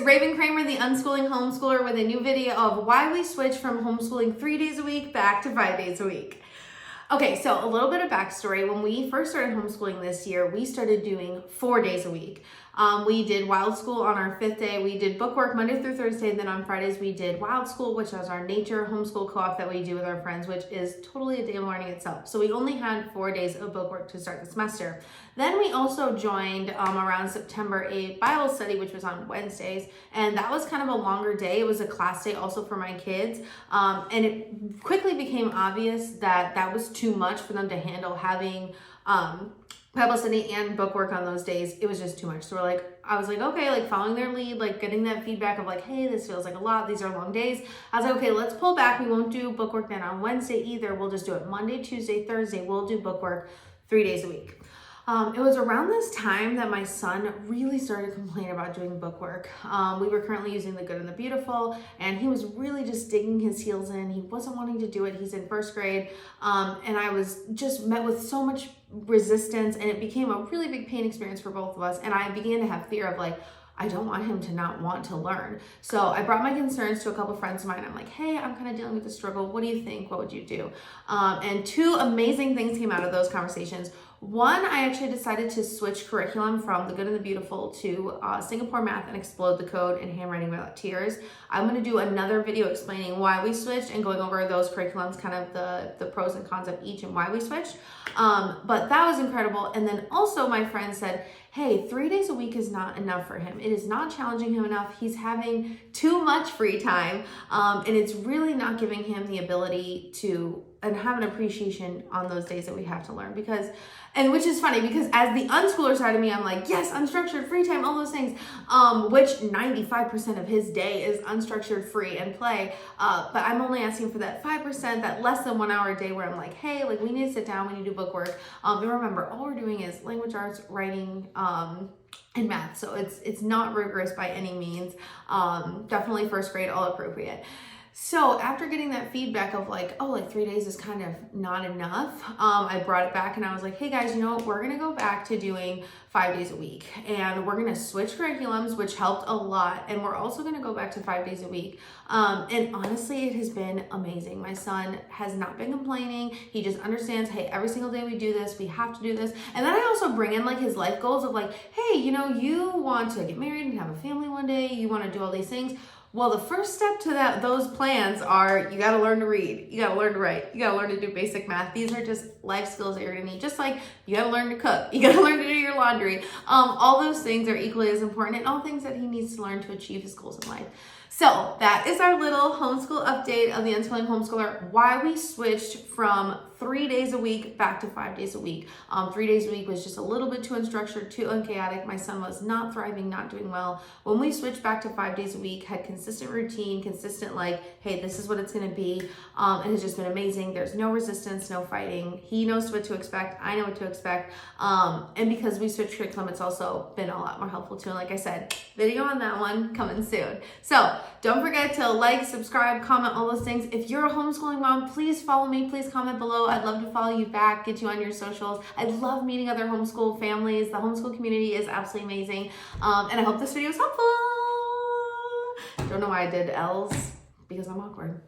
Raven Kramer, the unschooling homeschooler, with a new video of why we switched from homeschooling 3 days a week back to 5 days a week. Okay, so a little bit of backstory. When we first started homeschooling this year, we started doing 4 days a week. We did Wild School on our 5th day. We did bookwork Monday through Thursday. And then on Fridays, we did Wild School, which is our nature homeschool co-op that we do with our friends, which is totally a day of learning itself. So we only had 4 days of bookwork to start the semester. Then we also joined around September 8th Bible study, which was on Wednesdays. And that was kind of a longer day. It was a class day also for my kids. And it quickly became obvious that that was too much for them to handle, having Bible study and bookwork on those days. It was just too much. So I was like, okay, following their lead, getting that feedback of hey, this feels like a lot. These are long days. I was like, okay, let's pull back. We won't do bookwork then on Wednesday either. We'll just do it Monday, Tuesday, Thursday. We'll do bookwork 3 days a week. It was around this time that my son really started complaining about doing bookwork. We were currently using The Good and the Beautiful, and he was really just digging his heels in. He wasn't wanting to do it. He's in 1st grade. And I was just met with so much resistance, and it became a really big pain experience for both of us. And I began to have fear of I don't want him to not want to learn. So I brought my concerns to a couple friends of mine. I'm like, hey, I'm kind of dealing with this struggle. What do you think? What would you do? And 2 amazing things came out of those conversations. One, I actually decided to switch curriculum from The Good and the Beautiful to Singapore Math and Explode the Code and Handwriting Without Tears. I'm going to do another video explaining why we switched and going over those curriculums, kind of the pros and cons of each and why we switched. But that was incredible. And then also my friend said, hey, 3 days a week is not enough for him. It is not challenging him enough. He's having too much free time. And it's really not giving him the ability to and have an appreciation on those days that we have to learn. Which is funny because as the unschooler side of me, I'm like, yes, unstructured, free time, all those things, which 95% of his day is unstructured, free, and play. But I'm only asking for that 5%, that less than 1 hour a day where I'm like, hey, we need to sit down, we need to do bookwork. And remember, all we're doing is language arts, writing, and math. So it's not rigorous by any means. Definitely 1st grade, all appropriate. So after getting that feedback of 3 days is kind of not enough, I brought it back and I was like, hey guys, we're going to go back to doing 5 days a week, and we're going to switch curriculums, which helped a lot. And we're also going to go back to 5 days a week. And honestly, it has been amazing. My son has not been complaining. He just understands, hey, every single day we do this, we have to do this. And then I also bring in his life goals of hey, you want to get married and have a family one day. You want to do all these things. Well, the first step to those plans are you got to learn to read, you got to learn to write, you got to learn to do basic math. These are just life skills that you're going to need. Just like you got to learn to cook, you got to learn to do your laundry. All those things are equally as important, and all things that he needs to learn to achieve his goals in life. So that is our little homeschool update of the Unschooling Homeschooler, why we switched from 3 days a week back to 5 days a week. 3 days a week was just a little bit too unstructured, too unchaotic. My son was not thriving, not doing well. When we switched back to 5 days a week, had consistent routine, consistent hey, this is what it's going to be. It has just been amazing. There's no resistance, no fighting. He knows what to expect. I know what to expect. And because we switched curriculum, it's also been a lot more helpful too. And like I said, video on that one coming soon. So don't forget to subscribe, comment, all those things. If you're a homeschooling mom, please follow me. Please comment below. I'd love to follow you back, get you on your socials. I love meeting other homeschool families. The homeschool community is absolutely amazing. And I hope this video is helpful. Don't know why I did L's, because I'm awkward.